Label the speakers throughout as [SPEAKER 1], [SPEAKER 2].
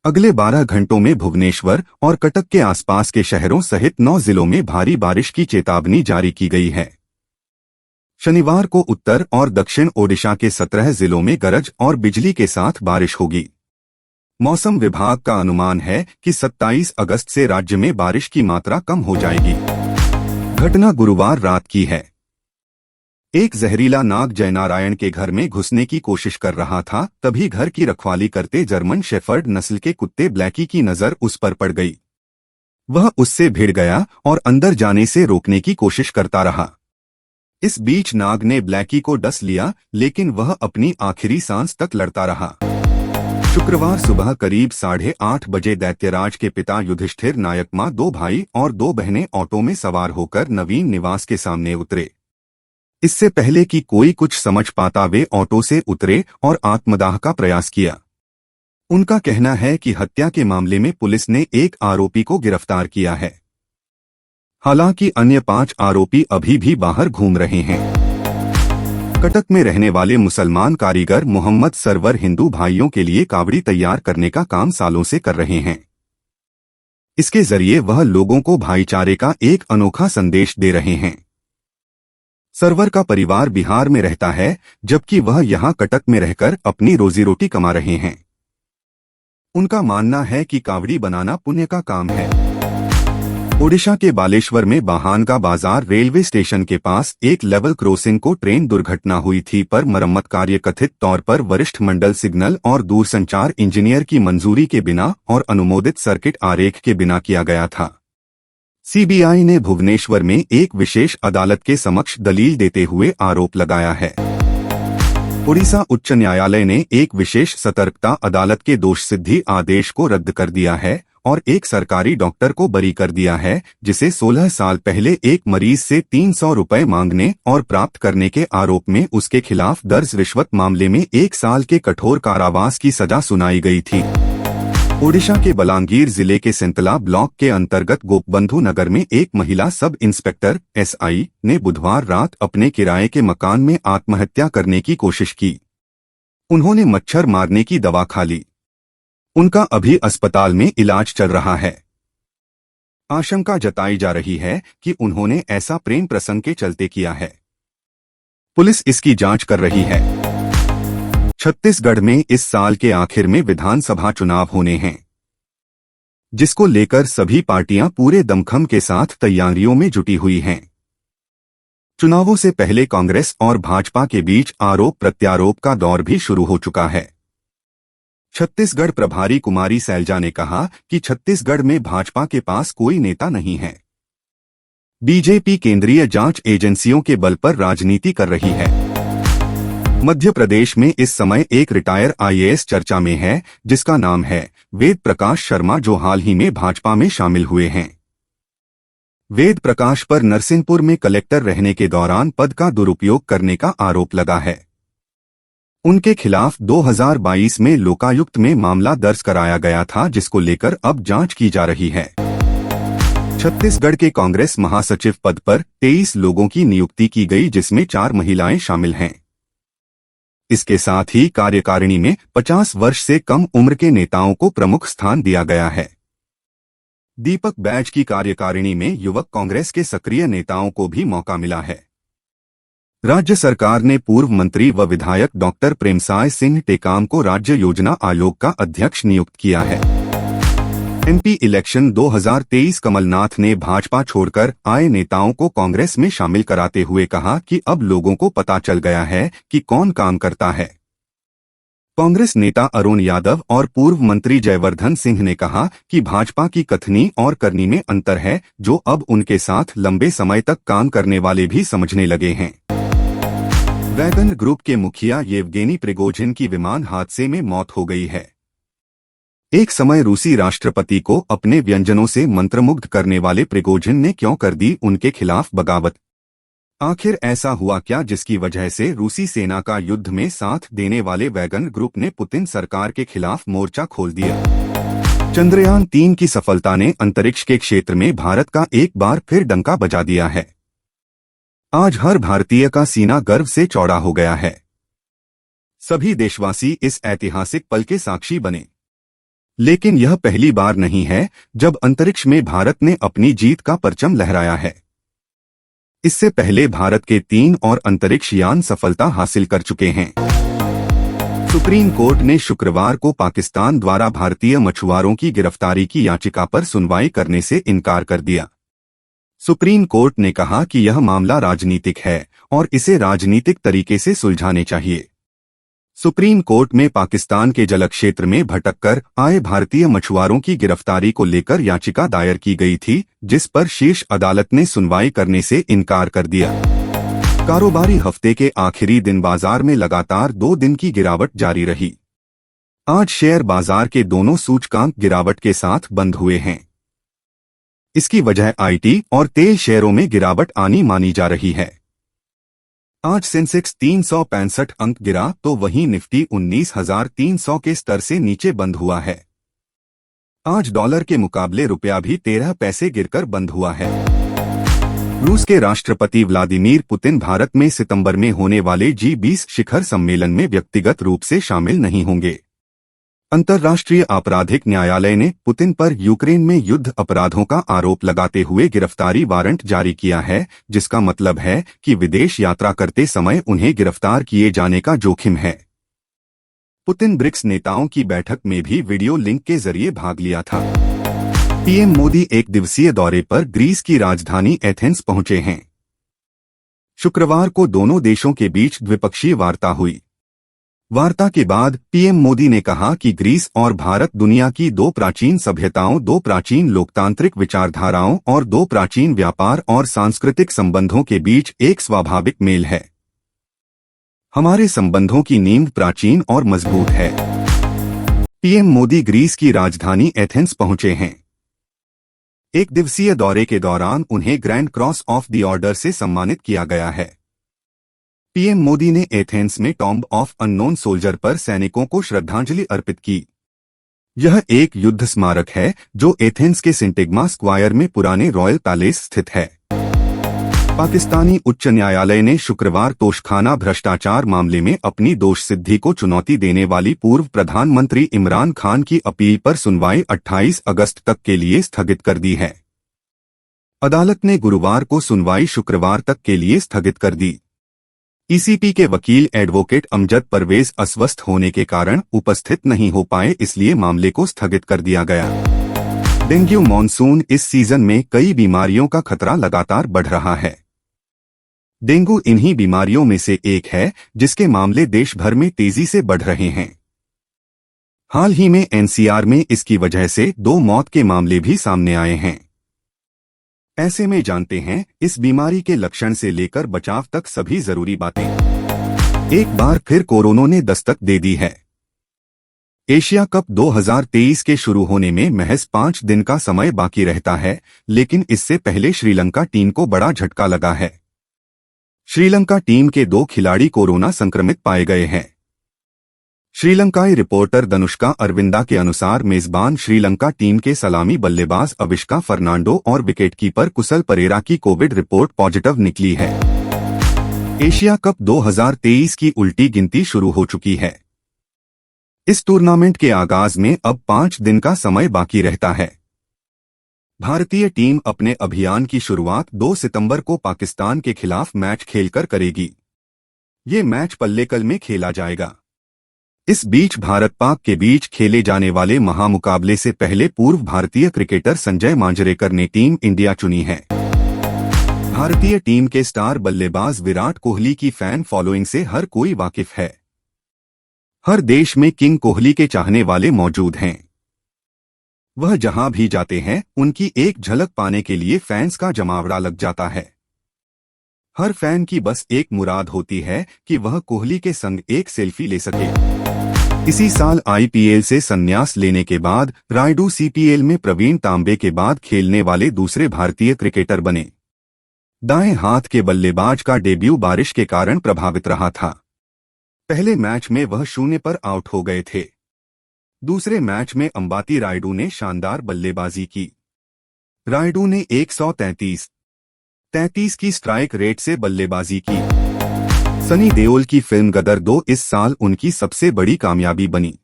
[SPEAKER 1] अगले 12 घंटों में भुवनेश्वर और कटक के आसपास के शहरों सहित 9 जिलों में भारी बारिश की चेतावनी जारी की गई है। शनिवार को उत्तर और दक्षिण ओडिशा के 17 जिलों में गरज और बिजली के साथ बारिश होगी। मौसम विभाग का अनुमान है कि 27 अगस्त से राज्य में बारिश की मात्रा कम हो जाएगी। घटना गुरुवार रात की है। एक जहरीला नाग जयनारायण के घर में घुसने की कोशिश कर रहा था, तभी घर की रखवाली करते जर्मन शेफर्ड नस्ल के कुत्ते ब्लैकी की नजर उस पर पड़ गई। वह उससे भिड़ गया और अंदर जाने से रोकने की कोशिश करता रहा। इस बीच नाग ने ब्लैकी को डस लिया, लेकिन वह अपनी आखिरी सांस तक लड़ता रहा। शुक्रवार सुबह करीब 8:30 बजे दैत्यराज के पिता युधिष्ठिर नायकमा 2 भाई और 2 बहनें ऑटो में सवार होकर नवीन निवास के सामने उतरे। इससे पहले कि कोई कुछ समझ पाता वे ऑटो से उतरे और आत्मदाह का प्रयास किया। उनका कहना है कि हत्या के मामले में पुलिस ने एक आरोपी को गिरफ्तार किया है। हालांकि अन्य 5 आरोपी अभी भी बाहर घूम रहे हैं। कटक में रहने वाले मुसलमान कारीगर मोहम्मद सरवर हिंदू भाइयों के लिए कावड़ी तैयार करने का काम सालों से कर रहे हैं। इसके जरिए वह लोगों को भाईचारे का एक अनोखा संदेश दे रहे हैं। सरवर का परिवार बिहार में रहता है, जबकि वह यहां कटक में रहकर अपनी रोजी रोटी कमा रहे हैं। उनका मानना है कि कावड़ी बनाना पुण्य का काम है। ओडिशा के बालेश्वर में बाहानगा बाजार रेलवे स्टेशन के पास एक लेवल क्रॉसिंग को ट्रेन दुर्घटना हुई थी, पर मरम्मत कार्य कथित तौर पर वरिष्ठ मंडल सिग्नल और दूरसंचार इंजीनियर की मंजूरी के बिना और अनुमोदित सर्किट आरेख के बिना किया गया था। सीबीआई ने भुवनेश्वर में एक विशेष अदालत के समक्ष दलील देते हुए आरोप लगाया है। ओडिशा उच्च न्यायालय ने एक विशेष सतर्कता अदालत के दोष सिद्धि आदेश को रद्द कर दिया है और एक सरकारी डॉक्टर को बरी कर दिया है, जिसे 16 साल पहले एक मरीज से 300 रुपए मांगने और प्राप्त करने के आरोप में उसके खिलाफ दर्ज रिश्वत मामले में 1 साल के कठोर कारावास की सजा सुनाई गई थी। ओडिशा के बलांगीर जिले के सेंतला ब्लॉक के अंतर्गत गोपबंधु नगर में एक महिला सब इंस्पेक्टर एसआई ने बुधवार रात अपने किराए के मकान में आत्महत्या करने की कोशिश की। उन्होंने मच्छर मारने की दवा खा ली। उनका अभी अस्पताल में इलाज चल रहा है। आशंका जताई जा रही है कि उन्होंने ऐसा प्रेम प्रसंग के चलते किया है। पुलिस इसकी जांच कर रही है। छत्तीसगढ़ में इस साल के आखिर में विधानसभा चुनाव होने हैं, जिसको लेकर सभी पार्टियां पूरे दमखम के साथ तैयारियों में जुटी हुई हैं। चुनावों से पहले कांग्रेस और भाजपा के बीच आरोप प्रत्यारोप का दौर भी शुरू हो चुका है। छत्तीसगढ़ प्रभारी कुमारी सैलजा ने कहा कि छत्तीसगढ़ में भाजपा के पास कोई नेता नहीं है। बीजेपी केंद्रीय जांच एजेंसियों के बल पर राजनीति कर रही है। मध्य प्रदेश में इस समय एक रिटायर आईएएस चर्चा में है, जिसका नाम है वेद प्रकाश शर्मा, जो हाल ही में भाजपा में शामिल हुए हैं। वेद प्रकाश पर नरसिंहपुर में कलेक्टर रहने के दौरान पद का दुरुपयोग करने का आरोप लगा है। उनके खिलाफ 2022 में लोकायुक्त में मामला दर्ज कराया गया था, जिसको लेकर अब जांच की जा रही है। छत्तीसगढ़ के कांग्रेस महासचिव पद पर 23 लोगों की नियुक्ति की गई, जिसमें 4 महिलाएं शामिल हैं। इसके साथ ही कार्यकारिणी में 50 वर्ष से कम उम्र के नेताओं को प्रमुख स्थान दिया गया है। दीपक बैज की कार्यकारिणी में युवक कांग्रेस के सक्रिय नेताओं को भी मौका मिला है। राज्य सरकार ने पूर्व मंत्री व विधायक डॉक्टर प्रेमसाय सिंह टेकाम को राज्य योजना आयोग का अध्यक्ष नियुक्त किया है। एमपी इलेक्शन 2023 कमलनाथ ने भाजपा छोड़कर आए नेताओं को कांग्रेस में शामिल कराते हुए कहा कि अब लोगों को पता चल गया है कि कौन काम करता है। कांग्रेस नेता अरुण यादव और पूर्व मंत्री जयवर्धन सिंह ने कहा कि भाजपा की कथनी और करनी में अंतर है, जो अब उनके साथ लंबे समय तक काम करने वाले भी समझने लगे हैं। वैगन ग्रुप के मुखिया येवगेनी प्रिगोजिन की विमान हादसे में मौत हो गई है। एक समय रूसी राष्ट्रपति को अपने व्यंजनों से मंत्रमुग्ध करने वाले प्रिगोजिन ने क्यों कर दी उनके खिलाफ बगावत? आखिर ऐसा हुआ क्या जिसकी वजह से रूसी सेना का युद्ध में साथ देने वाले वैगन ग्रुप ने पुतिन सरकार के खिलाफ मोर्चा खोल दिया? चंद्रयान 3 की सफलता ने अंतरिक्ष के क्षेत्र में भारत का एक बार फिर डंका बजा दिया है। आज हर भारतीय का सीना गर्व से चौड़ा हो गया है। सभी देशवासी इस ऐतिहासिक पल के साक्षी बने। लेकिन यह पहली बार नहीं है जब अंतरिक्ष में भारत ने अपनी जीत का परचम लहराया है। इससे पहले भारत के 3 और अंतरिक्ष यान सफलता हासिल कर चुके हैं। सुप्रीम कोर्ट ने शुक्रवार को पाकिस्तान द्वारा भारतीय मछुआरों की गिरफ्तारी की याचिका पर सुनवाई करने से इनकार कर दिया। सुप्रीम कोर्ट ने कहा कि यह मामला राजनीतिक है और इसे राजनीतिक तरीके से सुलझाने चाहिए। सुप्रीम कोर्ट में पाकिस्तान के जलक्षेत्र में भटककर आए भारतीय मछुआरों की गिरफ्तारी को लेकर याचिका दायर की गई थी, जिस पर शीर्ष अदालत ने सुनवाई करने से इनकार कर दिया। कारोबारी हफ्ते के आखिरी दिन बाजार में लगातार 2 दिन की गिरावट जारी रही। आज शेयर बाजार के दोनों सूचकांक गिरावट के साथ बंद हुए हैं। इसकी वजह आईटी और तेल शेयरों में गिरावट आनी मानी जा रही है। आज सेंसेक्स 365 अंक गिरा तो वहीं निफ्टी 19,300 के स्तर से नीचे बंद हुआ है। आज डॉलर के मुकाबले रुपया भी 13 पैसे गिरकर बंद हुआ है। रूस के राष्ट्रपति व्लादिमीर पुतिन भारत में सितंबर में होने वाले G20 शिखर सम्मेलन में व्यक्तिगत रूप से शामिल नहीं होंगे। अंतर्राष्ट्रीय आपराधिक न्यायालय ने पुतिन पर यूक्रेन में युद्ध अपराधों का आरोप लगाते हुए गिरफ्तारी वारंट जारी किया है, जिसका मतलब है कि विदेश यात्रा करते समय उन्हें गिरफ्तार किए जाने का जोखिम है। पुतिन ब्रिक्स नेताओं की बैठक में भी वीडियो लिंक के जरिए भाग लिया था। पीएम मोदी 1 दिवसीय दौरे पर ग्रीस की राजधानी एथेंस पहुंचे हैं। शुक्रवार को दोनों देशों के बीच द्विपक्षीय वार्ता हुई। वार्ता के बाद पीएम मोदी ने कहा कि ग्रीस और भारत दुनिया की 2 प्राचीन सभ्यताओं, 2 प्राचीन लोकतांत्रिक विचारधाराओं और 2 प्राचीन व्यापार और सांस्कृतिक संबंधों के बीच एक स्वाभाविक मेल है। हमारे संबंधों की नींव प्राचीन और मजबूत है। पीएम मोदी ग्रीस की राजधानी एथेंस पहुंचे हैं। 1 दिवसीय दौरे के दौरान उन्हें grand cross of the order से सम्मानित किया गया है। पीएम मोदी ने एथेंस में टॉम्ब ऑफ अननोन सोल्जर पर सैनिकों को श्रद्धांजलि अर्पित की। यह एक युद्ध स्मारक है जो एथेंस के सिंटेग्मा स्क्वायर में पुराने रॉयल पैलेस स्थित है। पाकिस्तानी उच्च न्यायालय ने शुक्रवार तोशखाना भ्रष्टाचार मामले में अपनी दोष सिद्धि को चुनौती देने वाली पूर्व प्रधानमंत्री इमरान खान की अपील पर सुनवाई 28 अगस्त तक के लिए स्थगित कर दी है। अदालत ने गुरुवार को सुनवाई शुक्रवार तक के लिए स्थगित कर दी। ईसीपी के वकील एडवोकेट अमजद परवेज अस्वस्थ होने के कारण उपस्थित नहीं हो पाए, इसलिए मामले को स्थगित कर दिया गया। डेंगू मॉनसून इस सीजन में कई बीमारियों का खतरा लगातार बढ़ रहा है। डेंगू इन्हीं बीमारियों में से एक है जिसके मामले देश भर में तेजी से बढ़ रहे हैं। हाल ही में एनसीआर में इसकी वजह से 2 मौत के मामले भी सामने आए हैं। ऐसे में जानते हैं इस बीमारी के लक्षण से लेकर बचाव तक सभी जरूरी बातें। एक बार फिर कोरोना ने दस्तक दे दी है। एशिया कप 2023 के शुरू होने में महज 5 दिन का समय बाकी रहता है, लेकिन इससे पहले श्रीलंका टीम को बड़ा झटका लगा है। श्रीलंका टीम के 2 खिलाड़ी कोरोना संक्रमित पाए गए हैं। श्रीलंकाई रिपोर्टर दनुष्का अरविंदा के अनुसार मेजबान श्रीलंका टीम के सलामी बल्लेबाज अविष्का फर्नांडो और विकेटकीपर कुशल परेरा की कोविड रिपोर्ट पॉजिटिव निकली है। एशिया कप 2023 की उल्टी गिनती शुरू हो चुकी है। इस टूर्नामेंट के आगाज में अब 5 दिन का समय बाकी रहता है। भारतीय टीम अपने अभियान की शुरुआत 2 सितंबर को पाकिस्तान के खिलाफ मैच खेलकर करेगी। ये मैच पल्लेकल में खेला जाएगा। इस बीच भारत पाक के बीच खेले जाने वाले महामुकाबले से पहले पूर्व भारतीय क्रिकेटर संजय मांजरेकर ने टीम इंडिया चुनी है। भारतीय टीम के स्टार बल्लेबाज विराट कोहली की फैन फॉलोइंग से हर कोई वाकिफ है। हर देश में किंग कोहली के चाहने वाले मौजूद हैं। वह जहां भी जाते हैं उनकी एक झलक पाने के लिए फैंस का जमावड़ा लग जाता है। हर फैन की बस एक मुराद होती है कि वह कोहली के संग एक सेल्फी ले सके। इसी साल आईपीएल से संन्यास लेने के बाद रायडू सीपीएल में प्रवीण तांबे के बाद खेलने वाले दूसरे भारतीय क्रिकेटर बने। दाएं हाथ के बल्लेबाज का डेब्यू बारिश के कारण प्रभावित रहा था। पहले मैच में वह 0 पर आउट हो गए थे। दूसरे मैच में अंबाती रायडू ने शानदार बल्लेबाजी की। रायडू ने 133 की स्ट्राइक रेट से बल्लेबाजी की। सनी देओल की फिल्म गदर 2 इस साल उनकी सबसे बड़ी कामयाबी बनी।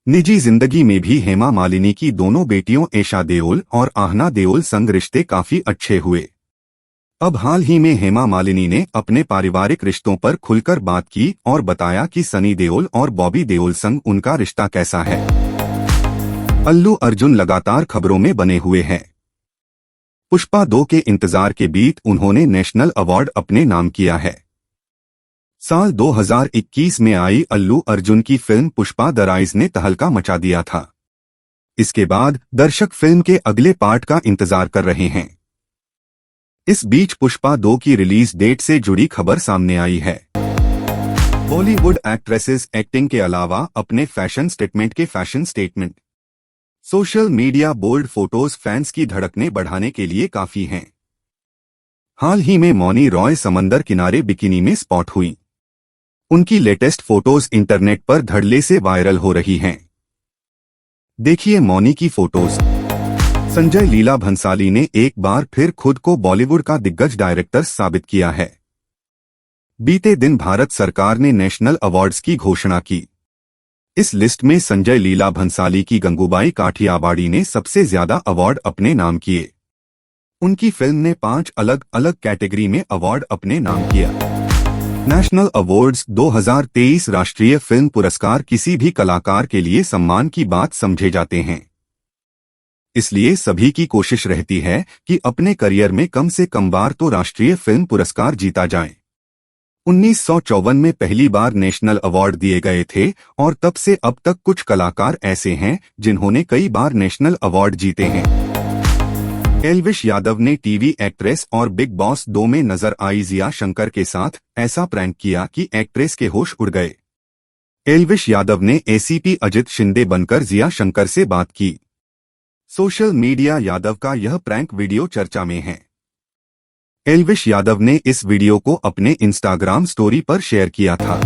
[SPEAKER 1] निजी जिंदगी में भी हेमा मालिनी की दोनों बेटियों एशा देओल और आहना देओल संग रिश्ते काफी अच्छे हुए। अब हाल ही में हेमा मालिनी ने अपने पारिवारिक रिश्तों पर खुलकर बात की और बताया कि सनी देओल और बॉबी देओल संग उनका रिश्ता कैसा है। अल्लू अर्जुन लगातार खबरों में बने हुए हैं। पुष्पा 2 के इंतजार के बीच उन्होंने नेशनल अवार्ड अपने नाम किया है। साल 2021 में आई अल्लू अर्जुन की फिल्म पुष्पा द राइज ने तहलका मचा दिया था। इसके बाद दर्शक फिल्म के अगले पार्ट का इंतजार कर रहे हैं। इस बीच पुष्पा 2 की रिलीज डेट से जुड़ी खबर सामने आई है। बॉलीवुड एक्ट्रेसेस एक्टिंग के अलावा अपने fashion statement social media bold photos fans की धड़कनें बढ़ाने के लिए काफी हैं। हाल ही में मौनी रॉय समंदर किनारे बिकिनी में स्पॉट हुई। उनकी लेटेस्ट फोटोज इंटरनेट पर धड़ल्ले से वायरल हो रही हैं। देखिए मौनी की फोटोज। संजय लीला भंसाली ने एक बार फिर खुद को बॉलीवुड का दिग्गज डायरेक्टर साबित किया है। बीते दिन भारत सरकार ने नेशनल अवार्ड्स की घोषणा की। इस लिस्ट में संजय लीला भंसाली की गंगूबाई काठियावाड़ी ने सबसे ज्यादा अवार्ड अपने नाम किए। उनकी फिल्म ने 5 अलग अलग कैटेगरी में अवार्ड अपने नाम किया। नेशनल अवार्ड्स 2023 राष्ट्रीय फिल्म पुरस्कार किसी भी कलाकार के लिए सम्मान की बात समझे जाते हैं। इसलिए सभी की कोशिश रहती है कि अपने करियर में कम से कम बार तो राष्ट्रीय फिल्म पुरस्कार जीता जाए। 1954 में पहली बार नेशनल अवार्ड दिए गए थे और तब से अब तक कुछ कलाकार ऐसे हैं जिन्होंने कई बार नेशनल अवार्ड जीते हैं। एल्विश यादव ने टीवी एक्ट्रेस और बिग बॉस 2 में नजर आई जिया शंकर के साथ ऐसा प्रैंक किया कि एक्ट्रेस के होश उड़ गए। एल्विश यादव ने एसीपी अजित शिंदे बनकर जिया शंकर से बात की। सोशल मीडिया यादव का यह प्रैंक वीडियो चर्चा में है। एल्विश यादव ने इस वीडियो को अपने इंस्टाग्राम स्टोरी पर शेयर किया था।